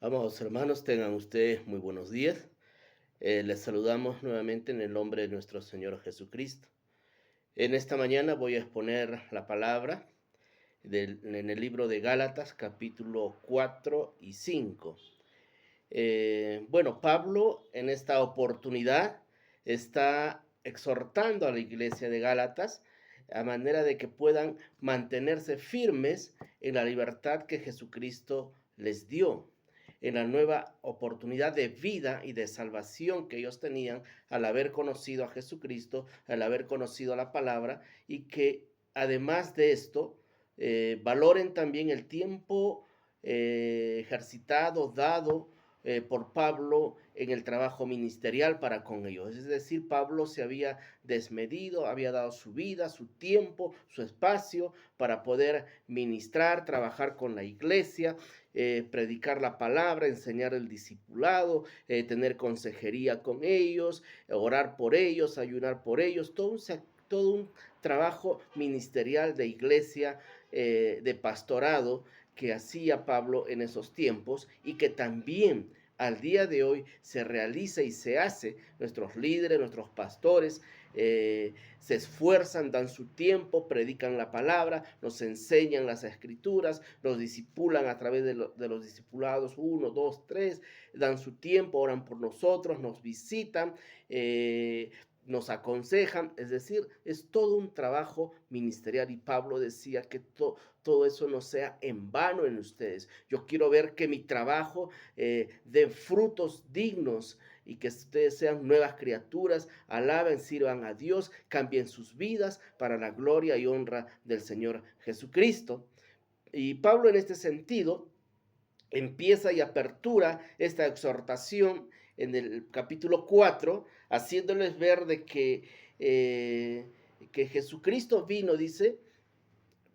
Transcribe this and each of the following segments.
Amados hermanos, tengan ustedes muy buenos días. Les saludamos nuevamente en el nombre de nuestro Señor Jesucristo. En esta mañana voy a exponer la palabra en el libro de Gálatas, capítulo 4 y 5. Pablo en esta oportunidad está exhortando a la iglesia de Gálatas a manera de que puedan mantenerse firmes en la libertad que Jesucristo les dio, en la nueva oportunidad de vida y de salvación que ellos tenían al haber conocido a Jesucristo, al haber conocido la palabra, y que además de esto, valoren también el tiempo ejercitado, dado por Pablo en el trabajo ministerial para con ellos. Es decir, Pablo se había desmedido, había dado su vida, su tiempo, su espacio para poder ministrar, trabajar con la iglesia, predicar la palabra, enseñar el discipulado, tener consejería con ellos, orar por ellos, ayunar por ellos, todo un trabajo ministerial de iglesia, de pastorado que hacía Pablo en esos tiempos y que también al día de hoy se realiza y se hace. Nuestros líderes, nuestros pastores se esfuerzan, dan su tiempo, predican la palabra, nos enseñan las escrituras, nos disipulan a través de los discipulados 1, 2, 3, dan su tiempo, oran por nosotros, nos visitan, nos aconsejan, es decir, es todo un trabajo ministerial y Pablo decía que todo eso no sea en vano en ustedes. Yo quiero ver que mi trabajo dé frutos dignos y que ustedes sean nuevas criaturas, alaben, sirvan a Dios, cambien sus vidas para la gloria y honra del Señor Jesucristo. Y Pablo en este sentido empieza y apertura esta exhortación en el capítulo 4, haciéndoles ver de que Jesucristo vino, dice,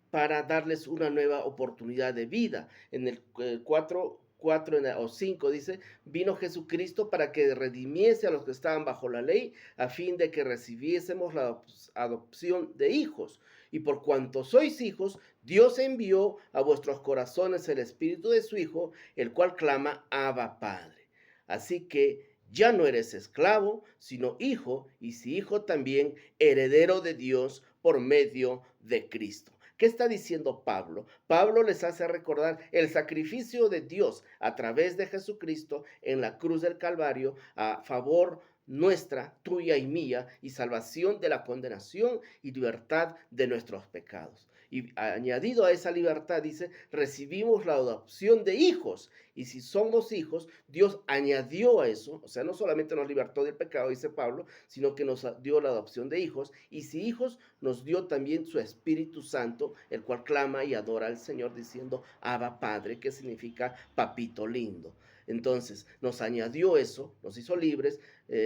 para darles una nueva oportunidad de vida. En el 4 o 5 dice, vino Jesucristo para que redimiese a los que estaban bajo la ley, a fin de que recibiésemos la adopción de hijos. Y por cuanto sois hijos, Dios envió a vuestros corazones el espíritu de su Hijo, el cual clama, Abba, Padre. Así que ya no eres esclavo, sino hijo, y si hijo también, heredero de Dios por medio de Cristo. ¿Qué está diciendo Pablo? Pablo les hace recordar el sacrificio de Dios a través de Jesucristo en la cruz del Calvario a favor nuestra, tuya y mía, y salvación de la condenación y libertad de nuestros pecados. Y añadido a esa libertad, dice, recibimos la adopción de hijos. Y si somos hijos, Dios añadió a eso, o sea, no solamente nos libertó del pecado, dice Pablo, sino que nos dio la adopción de hijos. Y si hijos, nos dio también su Espíritu Santo, el cual clama y adora al Señor diciendo, Abba Padre, que significa papito lindo. Entonces, nos añadió eso, nos hizo libres,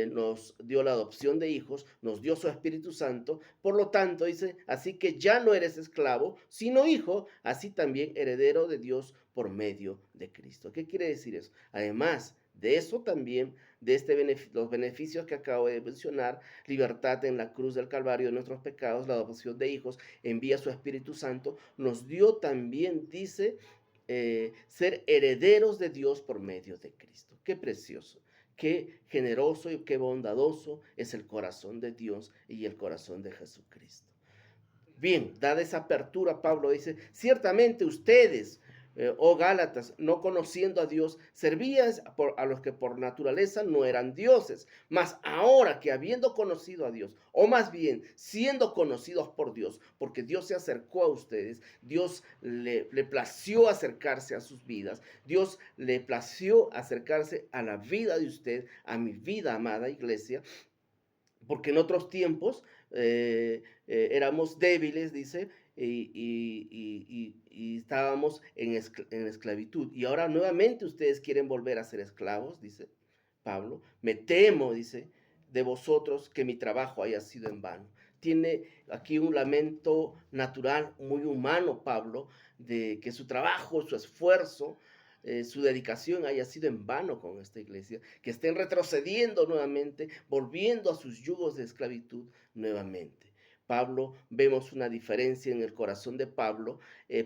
nos dio la adopción de hijos, nos dio su Espíritu Santo. Por lo tanto, dice, así que ya no eres esclavo, sino hijo, así también heredero de Dios por medio de Cristo. ¿Qué quiere decir eso? Además de eso también, de los beneficios que acabo de mencionar, libertad en la cruz del Calvario de nuestros pecados, la adopción de hijos, envía su Espíritu Santo, nos dio también, dice, ser herederos de Dios por medio de Cristo. Qué precioso, qué generoso y qué bondadoso es el corazón de Dios y el corazón de Jesucristo. Bien, dada esa apertura, Pablo dice, ciertamente ustedes, oh Gálatas, no conociendo a Dios, servíais a los que por naturaleza no eran dioses, mas ahora que habiendo conocido a Dios, o más bien siendo conocidos por Dios, porque Dios se acercó a ustedes, Dios le plació acercarse a sus vidas, Dios le plació acercarse a la vida de usted, a mi vida, amada iglesia, porque en otros tiempos éramos débiles, dice, y estábamos en esclavitud. Y ahora nuevamente ustedes quieren volver a ser esclavos, dice Pablo. Me temo, dice, de vosotros que mi trabajo haya sido en vano. Tiene aquí un lamento natural, muy humano, Pablo, de que su trabajo, su esfuerzo, su dedicación haya sido en vano con esta iglesia, que estén retrocediendo nuevamente, volviendo a sus yugos de esclavitud nuevamente. Pablo, vemos una diferencia en el corazón de Pablo.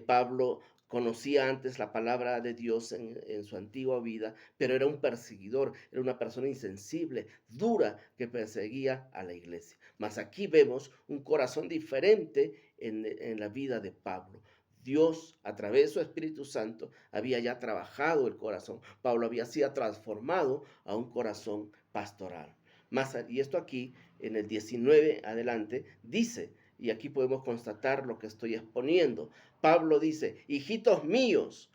Pablo Conocía antes la palabra de Dios en su antigua vida, pero era un perseguidor, era una persona insensible, dura, que perseguía a la iglesia. Mas aquí vemos un corazón diferente en la vida de Pablo. Dios, a través de su Espíritu Santo, había ya trabajado el corazón. Pablo había sido transformado a un corazón pastoral. Y esto aquí, en el 19 adelante, dice, y aquí podemos constatar lo que estoy exponiendo. Pablo dice, hijitos míos,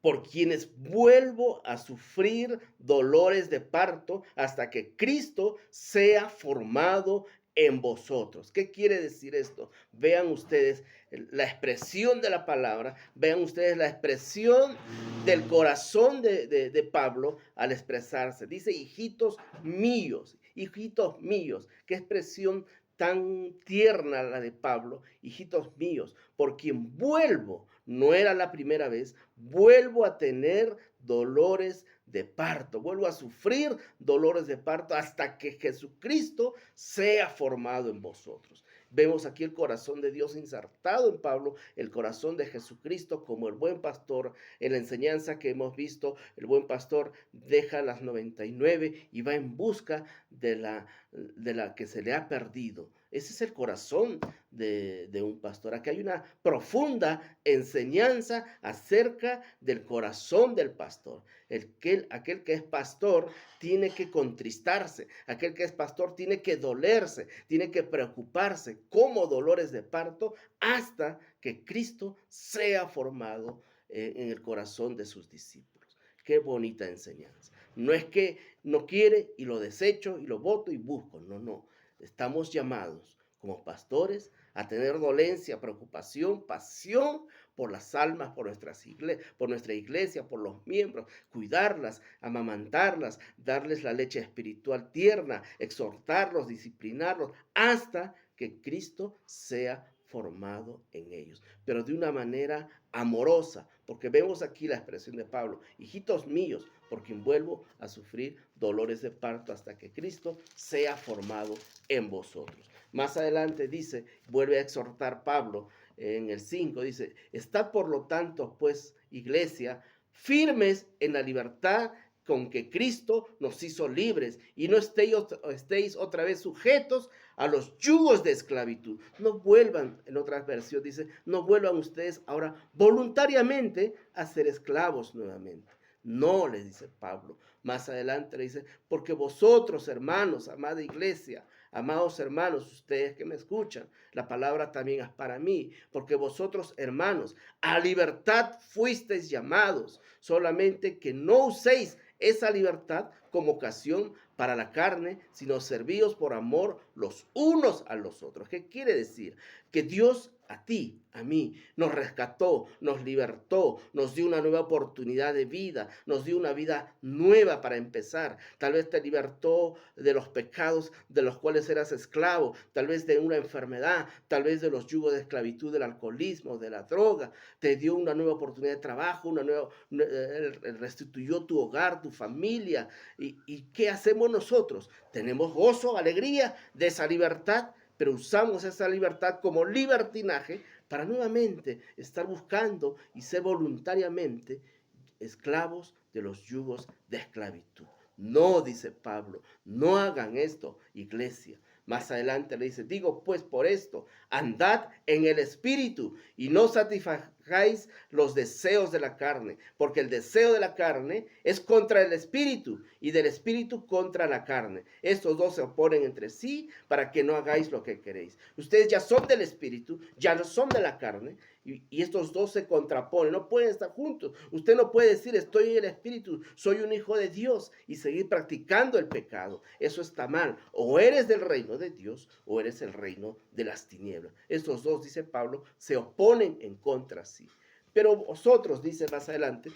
por quienes vuelvo a sufrir dolores de parto hasta que Cristo sea formado en vosotros. ¿Qué quiere decir esto? Vean ustedes la expresión de la palabra, vean ustedes la expresión del corazón de Pablo al expresarse. Dice, hijitos míos, hijitos míos. Qué expresión tan tierna la de Pablo, hijitos míos, por quien vuelvo, no era la primera vez, vuelvo a tener dolores de parto, vuelvo a sufrir dolores de parto hasta que Jesucristo sea formado en vosotros. Vemos aquí el corazón de Dios insertado en Pablo, el corazón de Jesucristo como el buen pastor. En la enseñanza que hemos visto, el buen pastor deja las 99 y va en busca de la que se le ha perdido. Ese es el corazón de un pastor. Aquí hay una profunda enseñanza acerca del corazón del pastor. Aquel que es pastor tiene que contristarse, aquel que es pastor tiene que dolerse, tiene que preocuparse como dolores de parto hasta que Cristo sea formado en el corazón de sus discípulos. Qué bonita enseñanza. No es que no quiere y lo desecho y lo voto y busco. No, no. Estamos llamados como pastores a tener dolencia, preocupación, pasión por las almas, por nuestra iglesia, por los miembros, cuidarlas, amamantarlas, darles la leche espiritual tierna, exhortarlos, disciplinarlos, hasta que Cristo sea formado en ellos, pero de una manera amorosa, porque vemos aquí la expresión de Pablo, hijitos míos, por quien vuelvo a sufrir dolores de parto hasta que Cristo sea formado en vosotros. Más adelante dice, vuelve a exhortar Pablo en el 5, dice, estad por lo tanto, pues, iglesia, firmes en la libertad con que Cristo nos hizo libres y no estéis otra vez sujetos a los yugos de esclavitud. No vuelvan, en otras versiones dice, no vuelvan ustedes ahora voluntariamente a ser esclavos nuevamente. No, les dice Pablo. Más adelante le dice, porque vosotros, hermanos, amada iglesia, amados hermanos, ustedes que me escuchan, la palabra también es para mí, porque vosotros, hermanos, a libertad fuisteis llamados, solamente que no uséis esa libertad como ocasión para la carne, sino servíos por amor los unos a los otros. ¿Qué quiere decir? Que Dios a ti, a mí, nos rescató, nos libertó, nos dio una nueva oportunidad de vida, nos dio una vida nueva para empezar. Tal vez te libertó de los pecados de los cuales eras esclavo, tal vez de una enfermedad, tal vez de los yugos de esclavitud, del alcoholismo, de la droga. Te dio una nueva oportunidad de trabajo, restituyó tu hogar, tu familia. ¿Y qué hacemos nosotros? Tenemos gozo, alegría de esa libertad, pero usamos esa libertad como libertinaje para nuevamente estar buscando y ser voluntariamente esclavos de los yugos de esclavitud. No, dice Pablo, no hagan esto, iglesia. Más adelante le dice, digo pues por esto, andad en el espíritu y no satisfagáis los deseos de la carne, porque el deseo de la carne es contra el espíritu y del espíritu contra la carne. Estos dos se oponen entre sí para que no hagáis lo que queréis. Ustedes ya son del espíritu, ya no son de la carne, y estos dos se contraponen, no pueden estar juntos. Usted no puede decir, estoy en el espíritu, soy un hijo de Dios y seguir practicando el pecado. Eso está mal. O eres del reino de Dios o eres el reino de las tinieblas. Estos dos, dice Pablo, se oponen en contra sí. Pero vosotros, dice más adelante,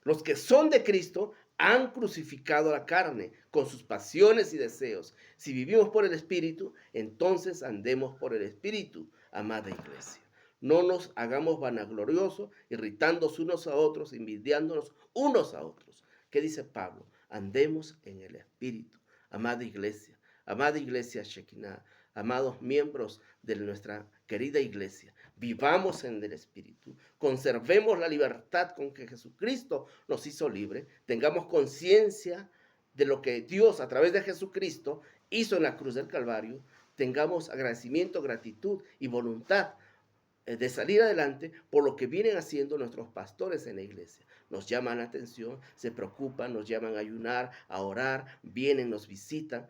los que son de Cristo han crucificado la carne con sus pasiones y deseos. Si vivimos por el Espíritu, entonces andemos por el Espíritu, amada iglesia. No nos hagamos vanagloriosos, irritándonos unos a otros, envidiándonos unos a otros. ¿Qué dice Pablo? Andemos en el Espíritu, amada iglesia Shekinah, amados miembros de nuestra querida iglesia. vivamos en el Espíritu, conservemos la libertad con que Jesucristo nos hizo libre, tengamos conciencia de lo que Dios a través de Jesucristo hizo en la cruz del Calvario, tengamos agradecimiento, gratitud y voluntad de salir adelante por lo que vienen haciendo nuestros pastores en la iglesia. Nos llaman la atención, se preocupan, nos llaman a ayunar, a orar, vienen, nos visitan,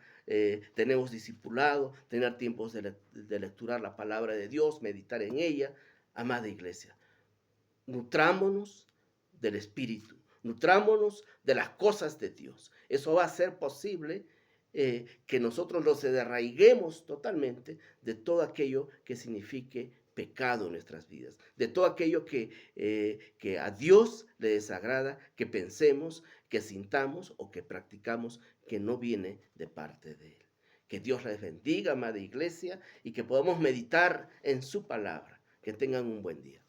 tenemos discipulado, tener tiempos de lecturar la palabra de Dios, meditar en ella. Amada iglesia, nutrámonos del Espíritu, nutrámonos de las cosas de Dios. Eso va a ser posible que nosotros nos desarraiguemos totalmente de todo aquello que signifique pecado en nuestras vidas, de todo aquello que a Dios le desagrada, que pensemos, que sintamos o que practicamos que no viene de parte de Él. Que Dios les bendiga, amada iglesia, y que podamos meditar en su palabra. Que tengan un buen día.